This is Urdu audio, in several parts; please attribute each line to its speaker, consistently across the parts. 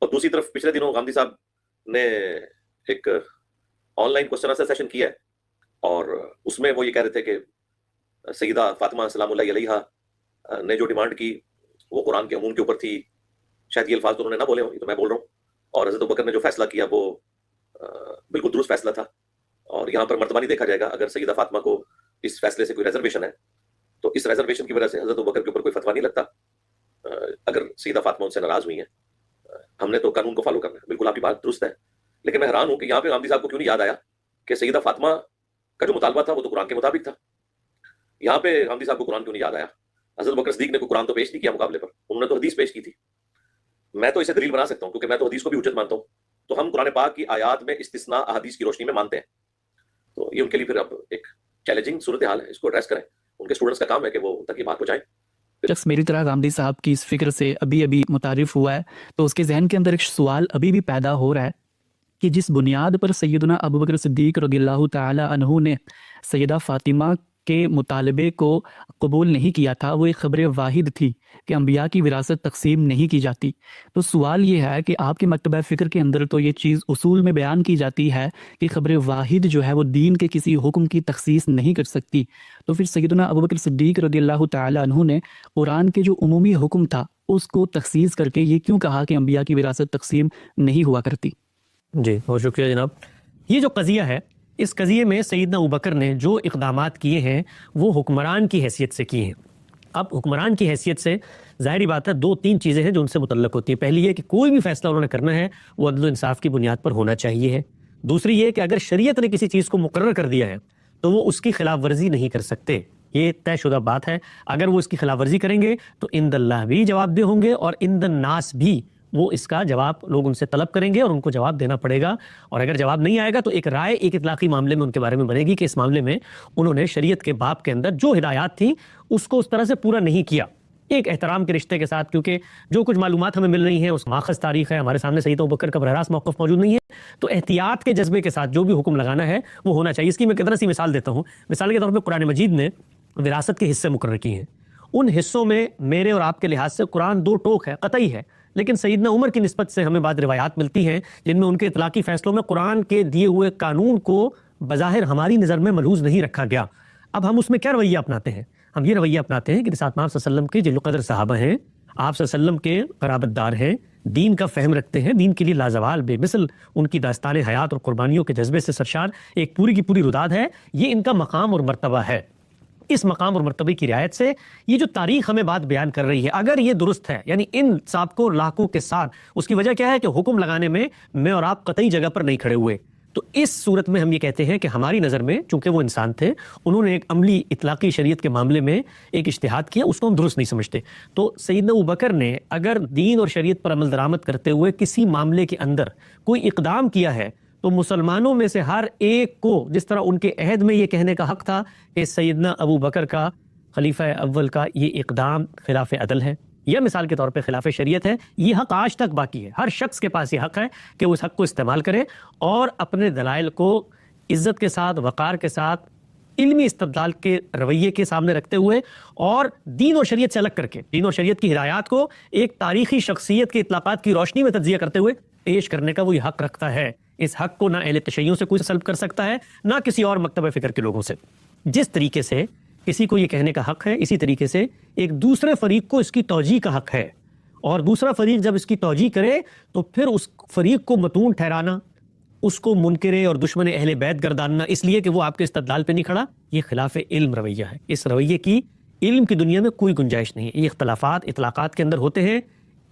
Speaker 1: اور دوسری طرف پچھلے دنوں غامدی صاحب نے ایک on line question answer session کیا ہے، اور اس میں وہ یہ کہہ رہے تھے کہ سیدہ فاطمہ سلام اللہ علیہا نے جو ڈیمانڈ کی وہ قرآن کے عموم کے اوپر تھی. شاید یہ الفاظ تو انہوں نے نہ بولے ہوں، یہ تو میں بول رہا ہوں. اور حضرت ابوبکر نے جو فیصلہ کیا وہ بالکل درست فیصلہ تھا، اور یہاں پر مرتبہ نہیں دیکھا جائے گا. اگر سیدہ فاطمہ کو اس فیصلے سے کوئی ریزرویشن ہے تو اس ریزرویشن کی وجہ سے حضرت ابوبکر کے اوپر کوئی فتویٰ نہیں لگتا. اگر سیدہ فاطمہ ان سے ناراض ہوئی ہیں، ہم نے تو قانون کو فالو کرنا ہے. بالکل آپ کی بات درست ہے، لیکن میں حیران ہوں کہ یہاں پہ غامدی صاحب کو کیوں نہیں یاد آیا کہ سیدہ فاطمہ کا جو مطالبہ تھا وہ تو قرآن کے مطابق تھا. یہاں پہ غامدی صاحب کو قرآن کیوں نہیں یاد آیا؟ حضرت ابوبکر صدیق نے کوئی قرآن تو پیش نہیں کیا مقابلے پر، انہوں نے تو حدیث پیش کی تھی. میں تو اسے دلیل بنا سکتا ہوں کیونکہ میں تو حدیث کو بھی حجت مانتا ہوں. تو ہم قرآن پاک کی آیات میں استثناء احادیث کی روشنی میں مانتے ہیں. تو یہ ان کے لیے پھر اب ایک چیلنجنگ صورتحال ہے، اس کو ایڈریس کریں. ان کے اسٹوڈنٹس کا کام ہے کہ وہ ان تک یہ بات پہنچائیں.
Speaker 2: شخص میری طرح غامدی صاحب کی اس فکر سے ابھی متعارف ہوا ہے تو اس کے ذہن کے اندر ایک سوال ابھی بھی پیدا ہو رہا ہے کہ جس بنیاد پر سیدنا ابوبکر صدیق رضی اللہ تعالی عنہ نے سیدہ فاطمہ کے مطالبے کو قبول نہیں کیا تھا، وہ ایک خبر واحد تھی کہ انبیاء کی وراثت تقسیم نہیں کی جاتی. تو سوال یہ ہے کہ آپ کے مکتبہ فکر کے اندر تو یہ چیز اصول میں بیان کی جاتی ہے کہ خبر واحد جو ہے وہ دین کے کسی حکم کی تخصیص نہیں کر سکتی. تو پھر سیدنا ابوبکر صدیق رضی اللہ تعالی عنہ نے قرآن کے جو عمومی حکم تھا اس کو تخصیص کر کے یہ کیوں کہا کہ انبیاء کی وراثت تقسیم نہیں ہوا کرتی؟
Speaker 3: جی بہت شکریہ جناب. یہ جو قضیہ ہے، اس قضیے میں سیدنا ابوبکر نے جو اقدامات کیے ہیں وہ حکمران کی حیثیت سے کیے ہیں. اب حکمران کی حیثیت سے ظاہری بات ہے 2-3 چیزیں ہیں جو ان سے متعلق ہوتی ہیں. پہلی یہ کہ کوئی بھی فیصلہ انہوں نے کرنا ہے وہ عدل و انصاف کی بنیاد پر ہونا چاہیے ہے. دوسری یہ کہ اگر شریعت نے کسی چیز کو مقرر کر دیا ہے تو وہ اس کی خلاف ورزی نہیں کر سکتے. یہ طے شدہ بات ہے. اگر وہ اس کی خلاف ورزی کریں گے تو عند اللہ بھی جواب دہ ہوں گے اور عند الناس بھی وہ اس کا جواب لوگ ان سے طلب کریں گے اور ان کو جواب دینا پڑے گا. اور اگر جواب نہیں آئے گا تو ایک رائے ایک اطلاقی معاملے میں ان کے بارے میں بنے گی کہ اس معاملے میں انہوں نے شریعت کے باب کے اندر جو ہدایات تھیں اس کو اس طرح سے پورا نہیں کیا. ایک احترام کے رشتے کے ساتھ، کیونکہ جو کچھ معلومات ہمیں مل رہی ہیں اس ماخذ تاریخ ہے، ہمارے سامنے سیدنا ابوبکر کا براہ راست موقف موجود نہیں ہے، تو احتیاط کے جذبے کے ساتھ جو بھی حکم لگانا ہے وہ ہونا چاہیے. اس کی میں کتنا سی مثال دیتا ہوں. مثال کے طور پہ قرآن مجید نے وراثت کے حصے مقرر کیے ہیں. ان حصوں میں میرے اور آپ کے لحاظ سے قرآن 2 ٹوک ہے، قطعی ہے، لیکن سیدنا عمر کی نسبت سے ہمیں بعض روایات ملتی ہیں جن میں ان کے اطلاقی فیصلوں میں قرآن کے دیے ہوئے قانون کو بظاہر ہماری نظر میں ملحوظ نہیں رکھا گیا. اب ہم اس میں کیا رویہ اپناتے ہیں؟ ہم یہ رویہ اپناتے ہیں کہ ساتھ آپ صلی اللہ علیہ وسلم کے جل قدر صحابہ ہیں، آپ صلی اللہ علیہ وسلم کے قرابت دار ہیں، دین کا فہم رکھتے ہیں، دین کے لیے لازوال بے مثل ان کی داستان حیات اور قربانیوں کے جذبے سے سرشار ایک پوری کی پوری روداد ہے. یہ ان کا مقام اور مرتبہ ہے. اس مقام اور مرتبے کی رعایت سے یہ جو تاریخ ہمیں بات بیان کر رہی ہے اگر یہ درست ہے، یعنی ان سابقوں اور لاحقوں کے ساتھ، اس کی وجہ کیا ہے کہ حکم لگانے میں اور آپ قطعی جگہ پر نہیں کھڑے ہوئے. تو اس صورت میں ہم یہ کہتے ہیں کہ ہماری نظر میں چونکہ وہ انسان تھے، انہوں نے ایک عملی اطلاقی شریعت کے معاملے میں ایک اجتہاد کیا، اس کو ہم درست نہیں سمجھتے. تو سیدنا ابوبکر نے اگر دین اور شریعت پر عمل درآمد کرتے ہوئے کسی معاملے کے اندر کوئی اقدام کیا ہے تو مسلمانوں میں سے ہر ایک کو، جس طرح ان کے عہد میں یہ کہنے کا حق تھا کہ سیدنا ابوبکر کا، خلیفہ اول کا یہ اقدام خلاف عدل ہے یا مثال کے طور پہ خلاف شریعت ہے، یہ حق آج تک باقی ہے. ہر شخص کے پاس یہ حق ہے کہ وہ اس حق کو استعمال کرے اور اپنے دلائل کو عزت کے ساتھ، وقار کے ساتھ، علمی استدلال کے رویے کے سامنے رکھتے ہوئے اور دین اور شریعت سے الگ کر کے دین اور شریعت کی ہدایات کو ایک تاریخی شخصیت کے اطلاقات کی روشنی میں تجزیہ کرتے ہوئے پیش کرنے کا وہ یہ حق رکھتا ہے. اس حق کو نہ اہل تشیع سے کوئی سلب کر سکتا ہے نہ کسی اور مکتبہ فکر کے لوگوں سے. جس طریقے سے کسی کو یہ کہنے کا حق ہے، اسی طریقے سے ایک دوسرے فریق کو اس کی توجیہ کا حق ہے، اور دوسرا فریق جب اس کی توجیہ کرے تو پھر اس فریق کو متون ٹھہرانا، اس کو منکر اور دشمن اہل بیت گرداننا اس لیے کہ وہ آپ کے استدلال پہ نہیں کھڑا، یہ خلاف علم رویہ ہے. اس رویے کی علم کی دنیا میں کوئی گنجائش نہیں ہے. یہ اختلافات اطلاقات کے اندر ہوتے ہیں.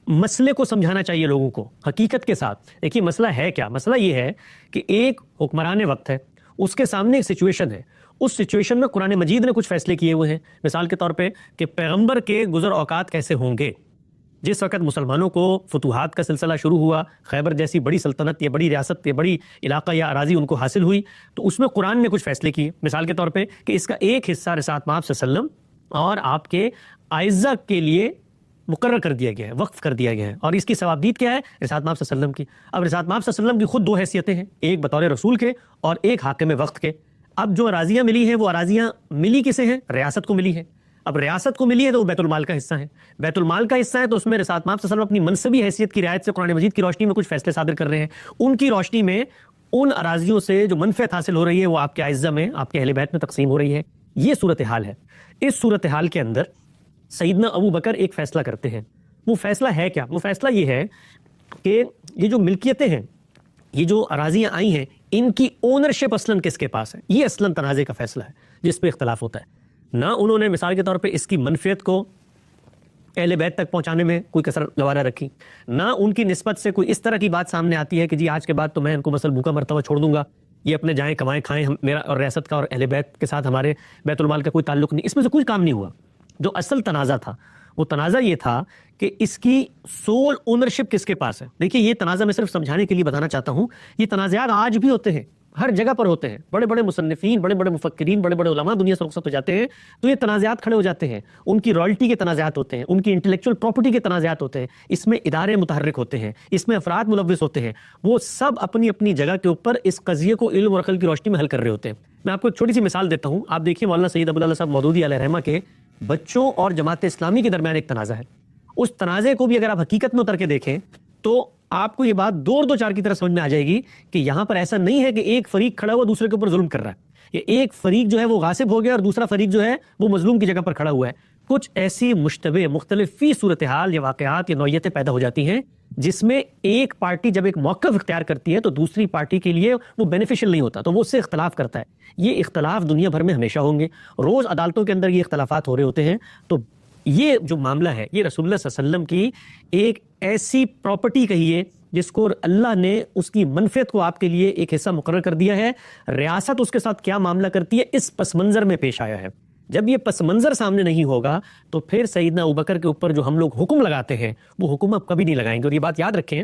Speaker 3: مسئلے کو سمجھانا چاہیے لوگوں کو حقیقت کے ساتھ. دیکھیے مسئلہ ہے کیا؟ مسئلہ یہ ہے کہ ایک حکمران وقت ہے، اس کے سامنے ایک سچویشن ہے، اس سچویشن میں قرآن مجید نے کچھ فیصلے کیے ہوئے ہیں. مثال کے طور پہ کہ پیغمبر کے گزر اوقات کیسے ہوں گے. جس وقت مسلمانوں کو فتوحات کا سلسلہ شروع ہوا، خیبر جیسی بڑی سلطنت یا بڑی ریاست یا بڑی علاقہ یا اراضی ان کو حاصل ہوئی، تو اس میں قرآن نے کچھ فیصلے کیے. مثال کے طور پہ کہ اس کا ایک حصہ رسالت مآب صلی اللہ علیہ وسلم اور آپ کے اعزہ کے لیے مقرر کر دیا گیا ہے، وقف کر دیا گیا ہے، اور اس کی ثوابدید کیا ہے؟ رسالت مآب صلی اللہ علیہ وسلم کی. اب رسالت مآب صلی اللہ علیہ وسلم کی خود 2 حیثیتیں ہیں، ایک بطور رسول کے اور ایک حاکم وقت کے. اب جو اراضیاں ملی ہیں وہ اراضیاں ملی کسے ہیں؟ ریاست کو ملی ہے. اب ریاست کو ملی ہے تو وہ بیت المال کا حصہ ہے، بیت المال کا حصہ ہے تو اس میں رسالت مآب صلی اللہ علیہ وسلم اپنی منصبی حیثیت کی رعایت سے قرآن مجید کی روشنی میں کچھ فیصلے صادر کر رہے ہیں، ان کی روشنی میں ان اراضیوں سے جو منفعت حاصل ہو رہی ہے وہ آپ کے اعزہ میں، آپ کے اہل بیت میں تقسیم ہو رہی ہے۔ یہ صورتحال ہے۔ اس صورتحال کے اندر سیدنا ابو بکر ایک فیصلہ کرتے ہیں۔ وہ فیصلہ ہے کیا؟ وہ فیصلہ یہ ہے کہ یہ جو ملکیتیں ہیں، یہ جو اراضیاں آئی ہیں، ان کی اونرشپ اصلاً کس کے پاس ہے؟ یہ اصلاً تنازع کا فیصلہ ہے جس پہ اختلاف ہوتا ہے۔ نہ انہوں نے مثال کے طور پہ اس کی منفعت کو اہل بیت تک پہنچانے میں کوئی کسر گوارہ رکھی، نہ ان کی نسبت سے کوئی اس طرح کی بات سامنے آتی ہے کہ جی آج کے بعد تو میں ان کو مثلا بھوکا مرتبہ چھوڑ دوں گا، یہ اپنے جائیں کمائیں کھائیں، میرا اور ریاست کا اور اہل بیت کے ساتھ ہمارے بیت المال کا کوئی تعلق نہیں۔ اس میں سے کوئی کام نہیں ہوا۔ جو اصل تنازع تھا وہ تنازع یہ تھا کہ اس کی سول اونرشپ کس کے پاس ہے۔ دیکھیے یہ تنازع میں صرف سمجھانے کے لیے بتانا چاہتا ہوں، یہ تنازعات آج بھی ہوتے ہیں، ہر جگہ پر ہوتے ہیں۔ بڑے بڑے مصنفین، بڑے بڑے مفکرین، بڑے بڑے علماء دنیا سے رخصت ہو جاتے ہیں تو یہ تنازعات کھڑے ہو جاتے ہیں، ان کی رائلٹی کے تنازعات ہوتے ہیں، ان کی انٹلیکچوئل پراپرٹی کے تنازعات ہوتے ہیں، اس میں ادارے متحرک ہوتے ہیں، اس میں افراد ملوث ہوتے ہیں، وہ سب اپنی اپنی جگہ کے اوپر اس قضیے کو علم اور عقل کی روشنی میں حل کر رہے ہوتے ہیں۔ میں آپ کو ایک چھوٹی سی مثال دیتا ہوں۔ آپ دیکھیے مولانا سید ابوالعلا صاحب مودودی علیہ رحمہ کے بچوں اور جماعت اسلامی کے درمیان ایک تنازع ہے۔ اس تنازع کو بھی اگر آپ حقیقت میں اتر کے دیکھیں تو آپ کو یہ بات دو چار کی طرح سمجھ میں آ جائے گی کہ یہاں پر ایسا نہیں ہے کہ ایک فریق کھڑا ہوا دوسرے کے اوپر ظلم کر رہا ہے، یہ ایک فریق جو ہے وہ غاصب ہو گیا اور دوسرا فریق جو ہے وہ مظلوم کی جگہ پر کھڑا ہوا ہے۔ کچھ ایسی مشتبہ مختلف فی صورتحال یا واقعات یا نوعیتیں پیدا ہو جاتی ہیں جس میں ایک پارٹی جب ایک موقف اختیار کرتی ہے تو دوسری پارٹی کے لیے وہ بینیفیشل نہیں ہوتا، تو وہ اس سے اختلاف کرتا ہے۔ یہ اختلاف دنیا بھر میں ہمیشہ ہوں گے، روز عدالتوں کے اندر یہ اختلافات ہو رہے ہوتے ہیں۔ تو یہ جو معاملہ ہے یہ رسول اللہ صلی اللہ علیہ وسلم کی ایک ایسی پراپرٹی کہیے جس کو اللہ نے اس کی منفعت کو آپ کے لیے ایک حصہ مقرر کر دیا ہے، ریاست اس کے ساتھ کیا معاملہ کرتی ہے اس پس منظر میں پیش آیا ہے۔ جب یہ پس منظر سامنے نہیں ہوگا تو پھر سیدنا ابوبکر کے اوپر جو ہم لوگ حکم لگاتے ہیں وہ حکم اب کبھی نہیں لگائیں گے۔ اور یہ بات یاد رکھیں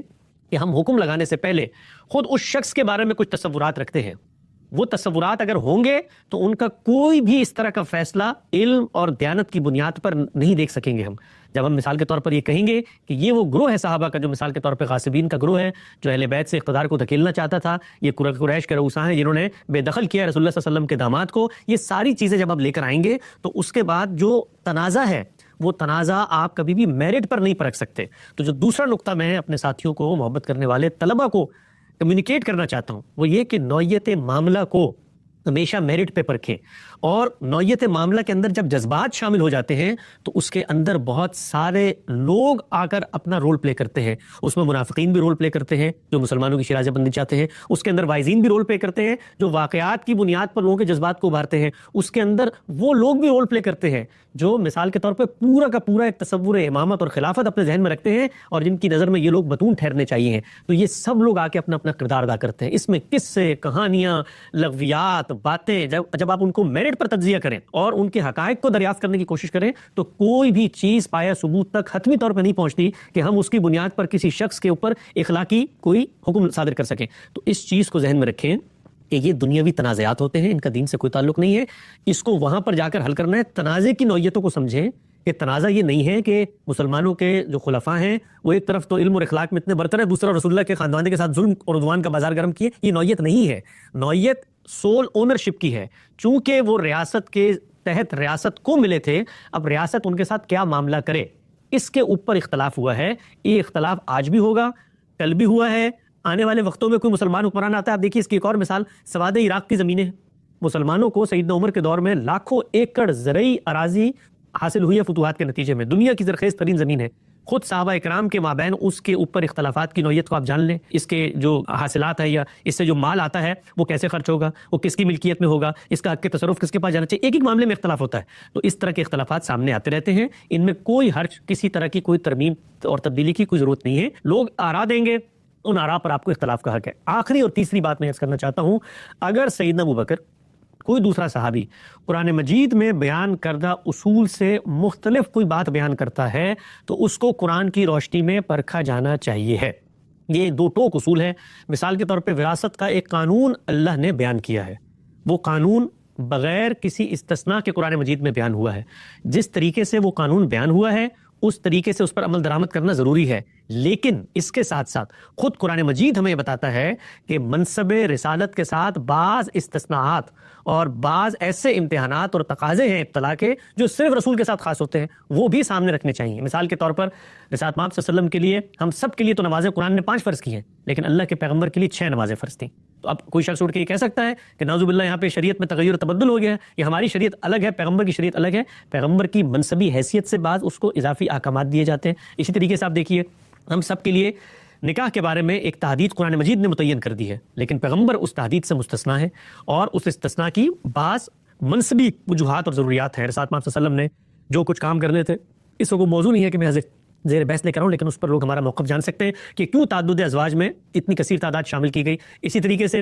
Speaker 3: کہ ہم حکم لگانے سے پہلے خود اس شخص کے بارے میں کچھ تصورات رکھتے ہیں، وہ تصورات اگر ہوں گے تو ان کا کوئی بھی اس طرح کا فیصلہ علم اور دیانت کی بنیاد پر نہیں دیکھ سکیں گے ہم۔ جب ہم مثال کے طور پر یہ کہیں گے کہ یہ وہ گروہ ہے صحابہ کا جو مثال کے طور پہ غاصبین کا گروہ ہے، جو اہل بیت سے اقتدار کو دھکیلنا چاہتا تھا، یہ قریش کے رؤساء ہیں جنہوں نے بے دخل کیا رسول اللہ صلی اللہ علیہ وسلم کے داماد کو، یہ ساری چیزیں جب آپ لے کر آئیں گے تو اس کے بعد جو تنازع ہے وہ تنازع آپ کبھی بھی میرٹ پر نہیں پرکھ سکتے۔ تو جو دوسرا نقطہ میں اپنے ساتھیوں کو، محبت کرنے والے طلبہ کو کمیونیکیٹ کرنا چاہتا ہوں وہ یہ کہ نوعیت معاملہ کو ہمیشہ میرٹ پہ پرکھیں، اور نوعیت معاملہ کے اندر جب جذبات شامل ہو جاتے ہیں تو اس کے اندر بہت سارے لوگ آ کر اپنا رول پلے کرتے ہیں۔ اس میں منافقین بھی رول پلے کرتے ہیں جو مسلمانوں کی شیرازہ بندی چاہتے ہیں، اس کے اندر وائزین بھی رول پلے کرتے ہیں جو واقعات کی بنیاد پر لوگوں کے جذبات کو ابھارتے ہیں، اس کے اندر وہ لوگ بھی رول پلے کرتے ہیں جو مثال کے طور پہ پورا کا پورا ایک تصور امامت اور خلافت اپنے ذہن میں رکھتے ہیں اور جن کی نظر میں یہ لوگ بتون ٹھہرنے چاہیے ہیں۔ تو یہ سب لوگ آ کے اپنا اپنا کردار ادا کرتے ہیں۔ اس میں قصے، کہانیاں، لغویات، باتیں جب آپ ان کو میرٹ پر تجزیہ کریں اور ان کے حقائق کو دریافت کرنے کی کوشش کریں تو کوئی بھی چیز پایا ثبوت تک حتمی طور پہ نہیں پہنچتی کہ ہم اس کی بنیاد پر کسی شخص کے اوپر اخلاقی کوئی حکم صادر کر سکیں۔ تو اس چیز کو ذہن میں رکھیں کہ یہ دنیاوی تنازعات ہوتے ہیں، ان کا دین سے کوئی تعلق نہیں ہے، اس کو وہاں پر جا کر حل کرنا ہے۔ تنازع کی نوعیتوں کو سمجھیں کہ تنازع یہ نہیں ہے کہ مسلمانوں کے جو خلفاء ہیں وہ ایک طرف تو علم اور اخلاق میں اتنے برتر ہیں، دوسرا رسول اللہ کے خاندان کے ساتھ ظلم اور عدوان کا بازار گرم کیے۔ یہ نوعیت نہیں ہے، نوعیت سول اونرشپ کی ہے۔ چونکہ وہ ریاست کے تحت ریاست کو ملے تھے، اب ریاست ان کے ساتھ کیا معاملہ کرے اس کے اوپر اختلاف ہوا ہے۔ یہ اختلاف آج بھی ہوگا، کل بھی ہوا ہے، آنے والے وقتوں میں کوئی مسلمان حکمران آتا ہے۔ آپ دیکھیے اس کی ایک اور مثال سواد عراق کی زمینیں، مسلمانوں کو سیدنا عمر کے دور میں لاکھوں ایکڑ زرعی اراضی حاصل ہوئی ہے فتوحات کے نتیجے میں، دنیا کی زرخیز ترین زمین ہے۔ خود صحابہ اکرام کے مابین اس کے اوپر اختلافات کی نوعیت کو آپ جان لیں، اس کے جو حاصلات ہے یا اس سے جو مال آتا ہے وہ کیسے خرچ ہوگا، وہ کس کی ملکیت میں ہوگا، اس کا حق کے تصرف کس کے پاس جانا چاہیے، ایک ایک معاملے میں اختلاف ہوتا ہے۔ تو اس طرح کے اختلافات سامنے آتے رہتے ہیں، ان میں کوئی حرج، کسی طرح کی کوئی ترمیم اور تبدیلی کی کوئی ضرورت نہیں ہے۔ لوگ آرا دیں گے، ان آرا پر آپ کو اختلاف کا حق ہے۔ آخری اور تیسری بات میں عرض کرنا چاہتا ہوں، اگر سیدنا ابوبکر کوئی دوسرا صحابی قرآن مجید میں بیان کردہ اصول سے مختلف کوئی بات بیان کرتا ہے تو اس کو قرآن کی روشنی میں پرکھا جانا چاہیے ہے۔ یہ دو ٹوک اصول ہے۔ مثال کے طور پہ وراثت کا ایک قانون اللہ نے بیان کیا ہے، وہ قانون بغیر کسی استثناء کے قرآن مجید میں بیان ہوا ہے۔ جس طریقے سے وہ قانون بیان ہوا ہے اس طریقے سے اس پر عمل درآمد کرنا ضروری ہے، لیکن اس کے ساتھ ساتھ خود قرآن مجید ہمیں بتاتا ہے کہ منصب رسالت کے ساتھ بعض استثناءات اور بعض ایسے امتحانات اور تقاضے ہیں ابتلا کے جو صرف رسول کے ساتھ خاص ہوتے ہیں، وہ بھی سامنے رکھنے چاہیے۔ مثال کے طور پر رسالت مآب صلی اللہ علیہ وسلم کے لیے، ہم سب کے لیے تو نمازیں قرآن نے 5 فرض کی ہیں، لیکن اللہ کے پیغمبر کے لیے 6 نمازیں فرض تھیں۔ تو اب کوئی شخص اٹھ کے یہ کہہ سکتا ہے کہ نعوذ باللہ یہاں پہ شریعت میں تغیر و تبدل ہو گیا ہے، یہ ہماری شریعت الگ ہے، پیغمبر کی شریعت الگ ہے۔ پیغمبر کی منصبی حیثیت سے بعض اس کو اضافی احکامات دیے جاتے ہیں۔ اسی طریقے سے آپ دیکھیے، ہم سب کے لیے نکاح کے بارے میں ایک تحدید قرآن مجید نے متعین کر دی ہے، لیکن پیغمبر اس تحدید سے مستثنا ہے، اور اس استثناء کی بعض منصبی وجوہات اور ضروریات ہیں۔ رسالت مآب صلی اللہ علیہ وسلم نے جو کچھ کام کرنے تھے، اس کو موضوع نہیں ہے کہ میں زیر بحث لے کر آؤں، لیکن اس پر لوگ ہمارا موقف جان سکتے ہیں کہ کیوں تعدد ازواج میں اتنی کثیر تعداد شامل کی گئی۔ اسی طریقے سے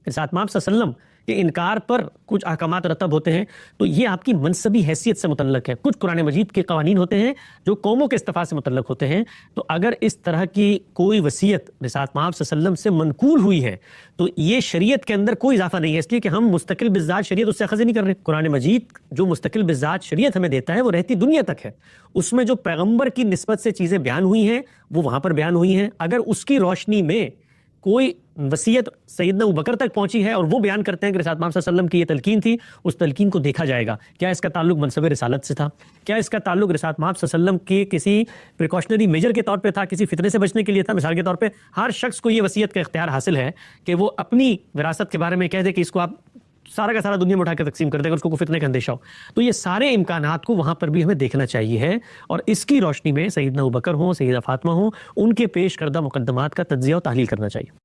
Speaker 3: رسالت مآب صلی اللہ علیہ وسلم کے انکار پر کچھ احکامات رتب ہوتے ہیں، تو یہ آپ کی منصبی حیثیت سے متعلق ہے۔ کچھ قرآن مجید کے قوانین ہوتے ہیں جو قوموں کے اصطفاء سے متعلق ہوتے ہیں، تو اگر اس طرح کی کوئی وصیت رسالت مآب صلی اللہ علیہ وسلم سے منقول ہوئی ہے تو یہ شریعت کے اندر کوئی اضافہ نہیں ہے، اس لیے کہ ہم مستقل بالذات شریعت اس سے اخذ نہیں کر رہے۔ قرآن مجید جو مستقل بالذات شریعت ہمیں دیتا ہے وہ رہتی دنیا تک ہے، اس میں جو پیغمبر کی نسبت سے چیزیں بیان ہوئی ہیں وہ وہاں پر بیان ہوئی ہیں۔ اگر اس کی روشنی میں کوئی وصیت سیدنا ابوبکر تک پہنچی ہے اور وہ بیان کرتے ہیں کہ رسالت مآب صلی اللہ علیہ وسلم کی یہ تلقین تھی، اس تلقین کو دیکھا جائے گا، کیا اس کا تعلق منصب رسالت سے تھا، کیا اس کا تعلق رسالت مآب صلی اللہ علیہ وسلم کے کسی پریکاشنری میجر کے طور پہ تھا، کسی فتنے سے بچنے کے لیے تھا۔ مثال کے طور پہ ہر شخص کو یہ وصیت کا اختیار حاصل ہے کہ وہ اپنی وراثت کے بارے میں کہہ دے کہ اس کو آپ سارا کا سارا دنیا میں اٹھا کے تقسیم کر دے گا، اس کو کوئی فتنے کا اندیشہ ہو۔ تو یہ سارے امکانات کو وہاں پر بھی ہمیں دیکھنا چاہیے ہے، اور اس کی روشنی میں سیدنا ابوبکر ہوں، سیدہ فاطمہ ہوں، ان کے پیش کردہ مقدمات کا تجزیہ و تحلیل کرنا چاہیے۔